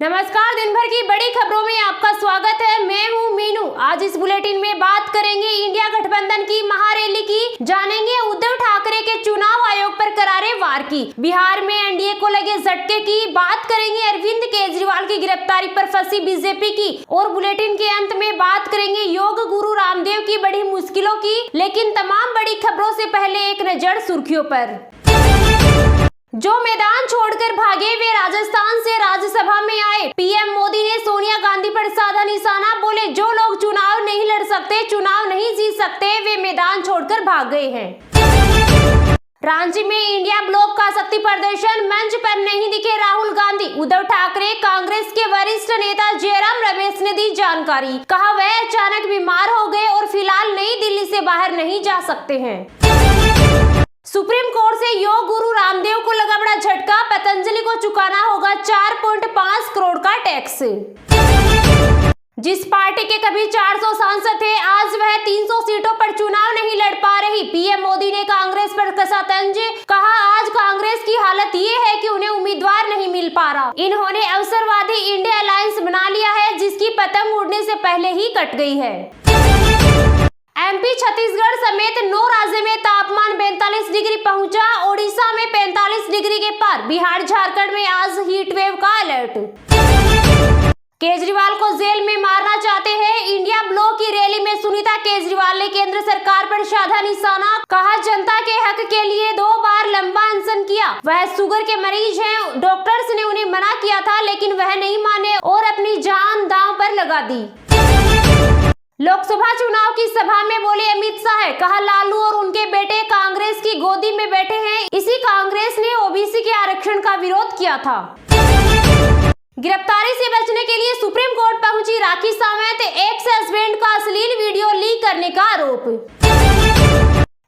नमस्कार, दिन भर की बड़ी खबरों में आपका स्वागत है। मैं हूं मीनू। आज इस बुलेटिन में बात करेंगे इंडिया गठबंधन की महारैली की, जानेंगे उद्धव ठाकरे के चुनाव आयोग पर करारे वार की, बिहार में एनडीए को लगे झटके की, बात करेंगे अरविंद केजरीवाल की गिरफ्तारी पर फंसी बीजेपी की, और बुलेटिन के अंत में बात करेंगे योग गुरु रामदेव की बड़ी मुश्किलों की। लेकिन तमाम बड़ी खबरों से पहले एक नजर सुर्खियों पर। जो मैदान छोड़कर भागे वे राजस्थान से राज्यसभा में आए। पीएम मोदी ने सोनिया गांधी पर साधा निशाना, बोले जो लोग चुनाव नहीं लड़ सकते, चुनाव नहीं जीत सकते, वे मैदान छोड़कर भाग गए हैं। रांची में इंडिया ब्लॉक का शक्ति प्रदर्शन, मंच पर नहीं दिखे राहुल गांधी। उद्धव ठाकरे, कांग्रेस के वरिष्ठ नेता जयराम रमेश ने दी जानकारी, कहा वह अचानक बीमार हो गए और फिलहाल नई दिल्ली से बाहर नहीं जा सकते हैं। सुप्रीम कोर्ट से योग गुरु रामदेव को लगा बड़ा झटका, पतंजलि को चुकाना होगा 4.5 करोड़ का टैक्स। जिस पार्टी के कभी 400 सांसद थे, आज वह 300 सीटों पर चुनाव नहीं लड़ पा रही। पीएम मोदी ने कांग्रेस पर कसा तंज, कहा आज कांग्रेस की हालत ये है कि उन्हें उम्मीदवार नहीं मिल पा रहा। इन्होंने अवसरवादी इंडिया अलायंस बना लिया है, जिसकी पतंग उड़ने से पहले ही कट गई है। एमपी, छत्तीसगढ़ समेत 9 राज्य में तापमान 42 डिग्री पहुंचा, ओडिशा में 45 डिग्री के पार। बिहार, झारखंड में आज हीट वेव का अलर्ट। केजरीवाल को जेल में मारना चाहते हैं, इंडिया ब्लॉक की रैली में सुनीता केजरीवाल ने केंद्र सरकार पर साधा निशाना, कहा जनता के हक के लिए 2 बार लंबा अनशन किया। वह शुगर के मरीज हैं, डॉक्टर्स ने उन्हें मना किया था, लेकिन वह नहीं माने और अपनी जान दांव पर लगा दी। लोकसभा चुनाव की सभा में बोले अमित शाह, कहा लालू और उनके बेटे कांग्रेस की गोदी में बैठे हैं। इसी कांग्रेस ने ओबीसी के आरक्षण का विरोध किया था। गिरफ्तारी से बचने के लिए सुप्रीम कोर्ट पहुंची राखी सावंत, एक्स हस्बैंड का अश्लील वीडियो लीक करने का आरोप।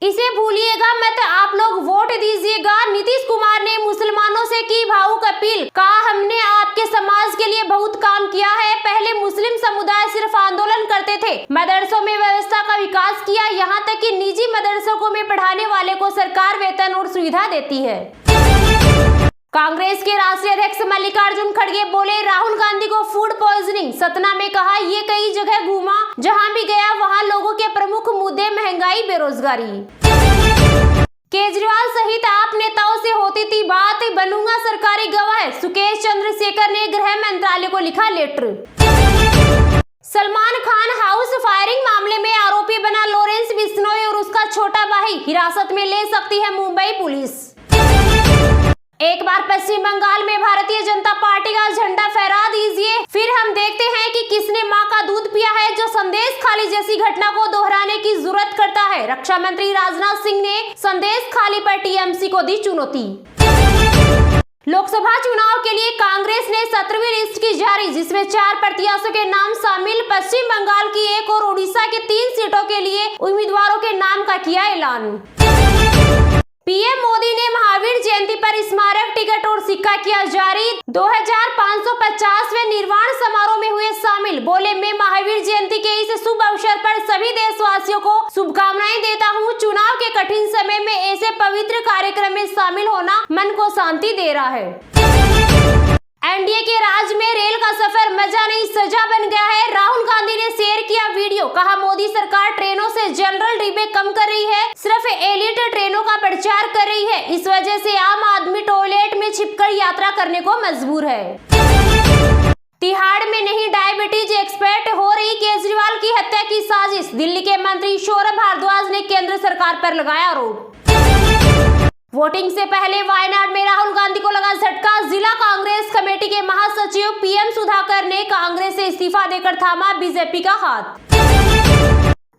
इसे भूलिएगा मत, आप लोग वोट दीजिएगा। नीतीश कुमार ने मुसलमानों से की भावुक अपील, कहा हमने आपके समाज के लिए बहुत काम किया है। पहले मुस्लिम समुदाय सिर्फ आंदोलन करते थे, मदरसों में व्यवस्था का विकास किया, यहाँ तक कि निजी मदरसों में पढ़ाने वाले को सरकार वेतन और सुविधा देती है। कांग्रेस के राष्ट्रीय अध्यक्ष मल्लिकार्जुन खड़गे बोले राहुल गांधी को फूड पॉइजनिंग। सतना में कहा ये कई जगह घूमा, जहां भी गया वहां लोगों के प्रमुख मुद्दे महंगाई, बेरोजगारी। केजरीवाल सहित आप नेताओं से होती थी बात, बनूंगा सरकारी गवाह। सुकेश चंद्रशेखर ने गृह मंत्रालय को लिखा letter. Salman Khan house firing मामले में आरोपी बना लॉरेंस बिश्नोई और उसका छोटा भाई, हिरासत में ले सकती है मुंबई पुलिस। एक बार पश्चिम बंगाल में भारतीय जनता पार्टी का झंडा फहरा दीजिए, फिर हम देखते हैं कि किसने मां का दूध पिया है, जो संदेश खाली जैसी घटना को दोहराने की जरूरत करता है। रक्षा मंत्री राजनाथ सिंह ने संदेश खाली पर टीएमसी को दी चुनौती। लोकसभा चुनाव के लिए कांग्रेस ने 17वीं लिस्ट की जारी, जिसमें 4 प्रत्याशियों के नाम शामिल। पश्चिम बंगाल की 1 और ओडिशा की 3 सीटों के लिए उम्मीदवारों के नाम का किया ऐलान। पीएम मोदी ने महावीर जयंती पर स्मारक टिकट और सिक्का किया जारी। 2550वें निर्वाण समारोह में हुए शामिल, बोले मैं महावीर जयंती के इस शुभ अवसर पर सभी देशवासियों को शुभकामनाएं देता हूं। चुनाव के कठिन समय में ऐसे पवित्र कार्यक्रम में शामिल होना मन को शांति दे रहा है। एनडीए के राज में रेल का सफर मजा नहीं सजा बन गया है। राहुल गांधी ने शेयर किया वीडियो, कहा मोदी सरकार ट्रेनों से जनरल डिब्बे कम कर रही है, सिर्फ एलिट ट्रेनों का प्रचार कर रही है। इस वजह से आम आदमी टॉयलेट में छिपकर यात्रा करने को मजबूर है। तिहाड़ में नहीं डायबिटीज एक्सपर्ट, हो रही केजरीवाल की हत्या की साजिश। दिल्ली के मंत्री सौरभ भारद्वाज ने केंद्र सरकार पर लगाया आरोप। वोटिंग से पहले वायनाड में राहुल गांधी को लगा झटका, जिला कांग्रेस कमेटी के महासचिव पीएम सुधाकर ने कांग्रेस से इस्तीफा देकर थामा बीजेपी का हाथ।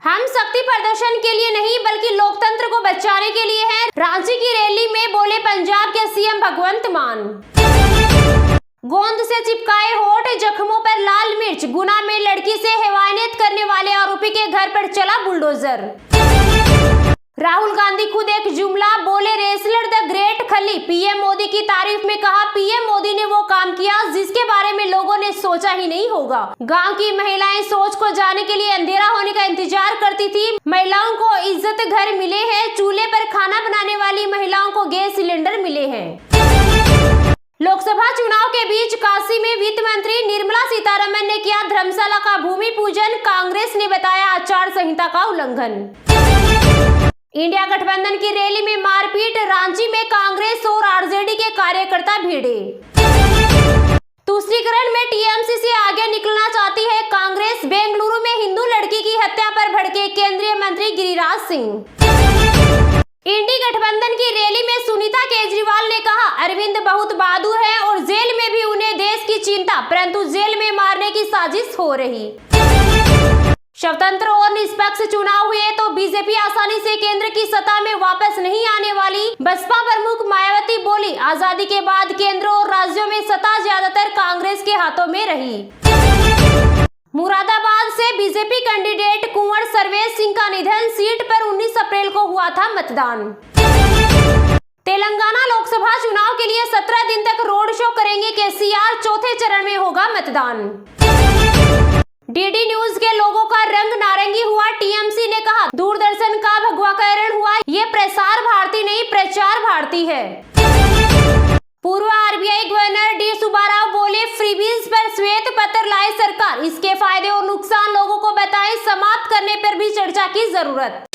हम शक्ति प्रदर्शन के लिए नहीं बल्कि लोकतंत्र को बचाने के लिए हैं, रांची की रैली में बोले पंजाब के सीएम भगवंत मान। गोंद से चिपकाए होठ, जख्मों पर लाल मिर्च। गुना में लड़की से हैवानियत करने वाले आरोपी के घर पर चला बुलडोजर। राहुल गांधी खुद एक जुमला बोले, रेसलर द ग्रेट खली। पीएम मोदी की तारीफ में कहा पीएम मोदी ने वो काम किया जिसके बारे में लोगों ने सोचा ही नहीं होगा। गांव की महिलाएं सोच को जाने के लिए अंधेरा होने का इंतजार करती थी। महिलाओं को इज्जत घर मिले हैं, चूल्हे पर खाना बनाने वाली महिलाओं को गैस सिलेंडर मिले हैं। लोकसभा चुनाव के बीच काशी में वित्त मंत्री निर्मला सीतारमण ने किया धर्मशाला का भूमि पूजन, कांग्रेस ने बताया आचार संहिता का उल्लंघन। इंडिया गठबंधन की रैली में मारपीट, रांची में कांग्रेस और आरजेडी के कार्यकर्ता भिड़े। तुष्टीकरण में टीएमसी से आगे निकलना चाहती है कांग्रेस, बेंगलुरु में हिंदू लड़की की हत्या पर भड़के केंद्रीय मंत्री गिरिराज सिंह। इंडी गठबंधन की रैली में सुनीता केजरीवाल ने कहा अरविंद बहुत बहादुर है और जेल में भी उन्हें देश की चिंता, परंतु जेल में मारने की साजिश हो रही। स्वतंत्र और निष्पक्ष चुनाव हुए तो बीजेपी आसानी से केंद्र की सत्ता में वापस नहीं आने वाली, बसपा प्रमुख मायावती बोली आजादी के बाद केंद्र और राज्यों में सत्ता ज्यादातर कांग्रेस के हाथों में रही। मुरादाबाद से बीजेपी कैंडिडेट कुंवर सर्वेश सिंह का निधन, सीट पर 19 अप्रैल को हुआ था मतदान। तेलंगाना लोकसभा चुनाव के लिए 17 दिन तक रोड शो करेंगे केसीआर, चौथे चरण में होगा मतदान। डीडी न्यूज के लोगों का रंग नारंगी हुआ, टीएमसी ने कहा दूरदर्शन का भगवाकरण हुआ, ये प्रसार भारती नहीं प्रचार भारती है। पूर्व आरबीआई गवर्नर डी सुब्बाराव बोले फ्रीबीज पर श्वेत पत्र लाए सरकार, इसके फायदे और नुकसान लोगों को बताएं, समाप्त करने पर भी चर्चा की जरूरत।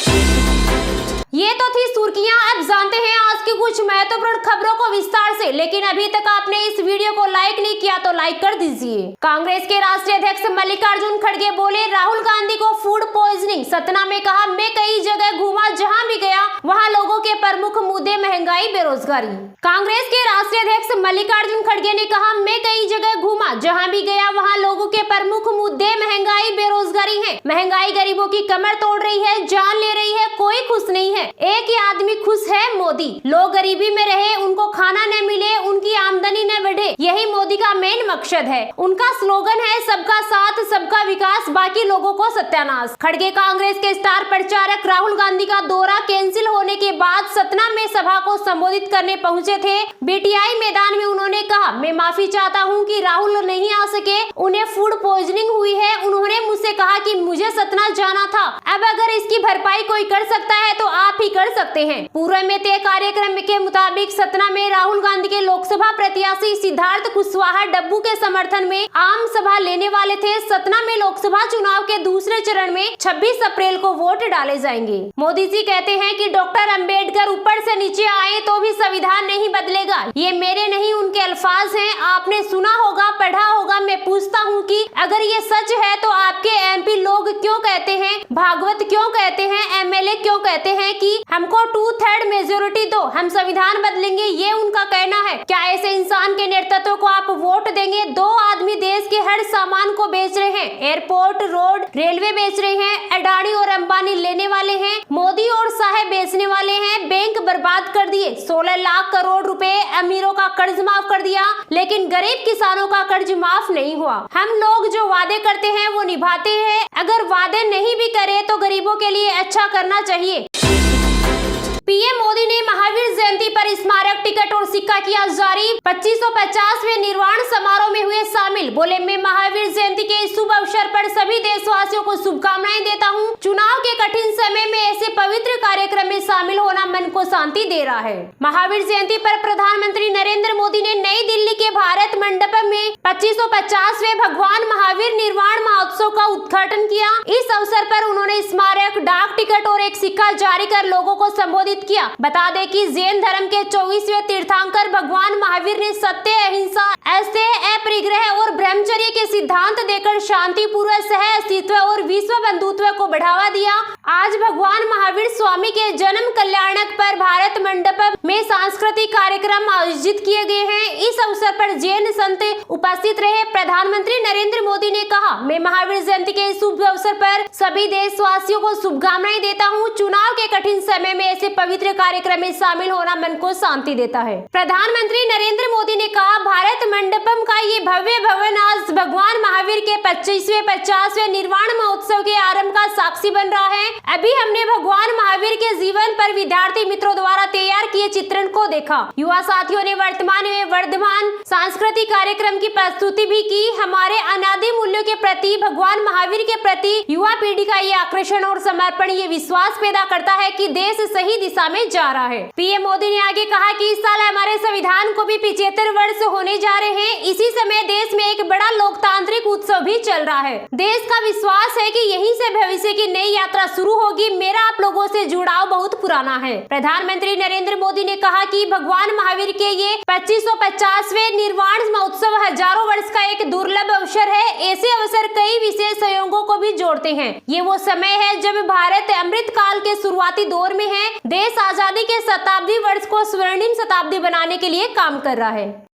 ये तो थी सुर्खियां, अब जानते हैं आज की कुछ महत्वपूर्ण खबरों को विस्तार से। लेकिन अभी तक आपने इस वीडियो को लाइक नहीं किया तो लाइक कर दीजिए। कांग्रेस के राष्ट्रीय अध्यक्ष मल्लिकार्जुन खड़गे बोले राहुल गांधी को फूड पॉइजनिंग, सतना में कहा मैं कई जगह घूमा, जहां भी गया वहां लोगों के प्रमुख मुद्दे महंगाई बेरोजगारी। कांग्रेस के राष्ट्रीय अध्यक्ष मल्लिकार्जुन खड़गे ने कहा मैं कई जगह घूमा, जहां भी गया वहां लोगों के प्रमुख मुद्दे महंगाई बेरोजगारी है। महंगाई गरीबों की कमर तोड़ रही है, जान ले रही है, कोई खुश नहीं है। एक ही आदमी खुश है, मोदी। लोग गरीबी में रहे, उनको खाना न मिले, उनकी आमदनी न बढ़े, यही मोदी का मेन मकसद है। उनका स्लोगन है सबका साथ सबका विकास, बाकी लोगों को सत्यानाश। खड़गे कांग्रेस के स्टार प्रचारक राहुल गांधी का दौरा कैंसिल होने के बाद सतना में सभा को संबोधित करने पहुंचे थे। बीटीआई मैदान में उन्होंने कहा मैं माफी चाहता हूं कि राहुल नहीं आ सके, उन्हें फूड पॉइजनिंग हुई है। उन्होंने मुझसे कहा कि मुझे सतना जाना था, अब अगर इसकी भरपाई कोई कर सकता है तो आप ही कर सकते हैं। पूर्व में तय कार्यक्रम के मुताबिक सतना में राहुल गांधी के लोकसभा प्रत्याशी सिद्धार्थ कुशवाहा डब्बू के समर्थन में आम सभा लेने वाले थे। सतना में लोकसभा चुनाव के दूसरे चरण में 26 अप्रैल को वोट डाले जाएंगे। मोदी जी कहते हैं कि डॉक्टर अंबेडकर ऊपर से नीचे आए तो भी संविधान नहीं बदलेगा। ये मेरे नहीं उनके अल्फाज हैं, आपने सुना होगा, पढ़ा होगा। मैं पूछता हूँ कि अगर ये सच है तो आपके एमपी लोग क्यों कहते हैं, भागवत क्यों कहते हैं, एमएलए क्यों कहते हैं कि हमको 2/3 मेजोरिटी दो, हम संविधान बदलेंगे, ये उनका कहना है। क्या ऐसे इंसान के नेतृत्व को आप वोट देंगे? दो आदमी देश के हर सामान को बेच रहे हैं, एयरपोर्ट, रोड, रेलवे बेच रहे हैं, अडानी और अंबानी लेने वाले हैं, मोदी और शाह बेचने वाले हैं, बैंक बर्बाद कर दिए, 16 लाख करोड़ रुपए अमीरों का कर्ज माफ कर दिया, लेकिन गरीब किसानों का कर्ज माफ नहीं हुआ। हम लोग जो वादे करते हैं वो निभाते हैं, अगर वादे नहीं भी करे तो गरीबों के लिए अच्छा करना चाहिए। पीएम मोदी ने महावीर जयंती पर स्मारक टिकट और सिक्का किया जारी, 2550वें निर्वाण समारोह में हुए शामिल। बोले मैं महावीर जयंती के इस शुभ अवसर पर सभी देशवासियों को शुभकामनाएं देता हूं। चुनाव के कठिन समय में ऐसे पवित्र कार्यक्रम में शामिल होना मन को शांति दे रहा है। महावीर जयंती पर प्रधानमंत्री नरेंद्र मोदी ने नई दिल्ली के भारत मंडपम में 2550वें भगवान महावीर निर्वाण महोत्सव का उद्घाटन किया। इस अवसर पर उन्होंने स्मारक, डाक टिकट और एक सिक्का जारी कर लोगों को संबोधित किया। बता दें कि जैन धर्म के 24वें तीर्थंकर भगवान महावीर ने सत्य, अहिंसा, अस्तेय, अपरिग्रह और ब्रह्मचर्य के सिद्धांत देकर शांतिपूर्ण सह अस्तित्व और विश्व बंधुत्व को बढ़ावा दिया। आज भगवान महावीर स्वामी के जन्म कल्याणक पर भारत मंडपम में सांस्कृतिक कार्यक्रम आयोजित किए गए हैं। इस अवसर पर जैन संत उपस्थित रहे। प्रधानमंत्री नरेंद्र मोदी ने कहा मैं महावीर जयंती के शुभ अवसर पर सभी देशवासियों को शुभकामनाएं देता हूं। चुनाव के कठिन समय में ऐसे पवित्र कार्यक्रम में शामिल होना मन को शांति देता है। प्रधानमंत्री नरेंद्र मोदी ने कहा भारत मंडपम का ये भव्य भवन आज भगवान भगवान महावीर के 25वें 50वें निर्वाण महोत्सव के आरंभ का साक्षी बन रहा है। अभी हमने भगवान महावीर के जीवन पर विद्यार्थी मित्रों द्वारा तैयार किए चित्रण को देखा। युवा साथियों ने वर्तमान में वर्धमान सांस्कृतिक कार्यक्रम की प्रस्तुति भी की। हमारे अनादि मूल्यों के प्रति, भगवान महावीर के प्रति युवा पीढ़ी का ये आकर्षण और समर्पण ये विश्वास पैदा करता है कि देश सही दिशा में जा रहा है। पीएम मोदी ने आगे कहा कि इस साल हमारे संविधान को भी 75 वर्ष होने जा रहे हैं। इसी समय देश में एक बड़ा लोकतांत्रिक उत्सव भी चल रहा है। देश का विश्वास है कि यहीं से भविष्य की नई यात्रा शुरू होगी। मेरा आप लोगों से जुड़ाव बहुत पुराना है। प्रधानमंत्री नरेंद्र मोदी ने कहा कि भगवान महावीर के ये 2550वें निर्वाण महोत्सव हजारों वर्ष का एक दुर्लभ अवसर है। ऐसे अवसर कई विशेष संयोगों को भी जोड़ते हैं। ये वो समय है जब भारत अमृत काल के शुरुआती दौर में है। देश आजादी के शताब्दी वर्ष को स्वर्णिम शताब्दी बनाने के लिए काम कर रहा है।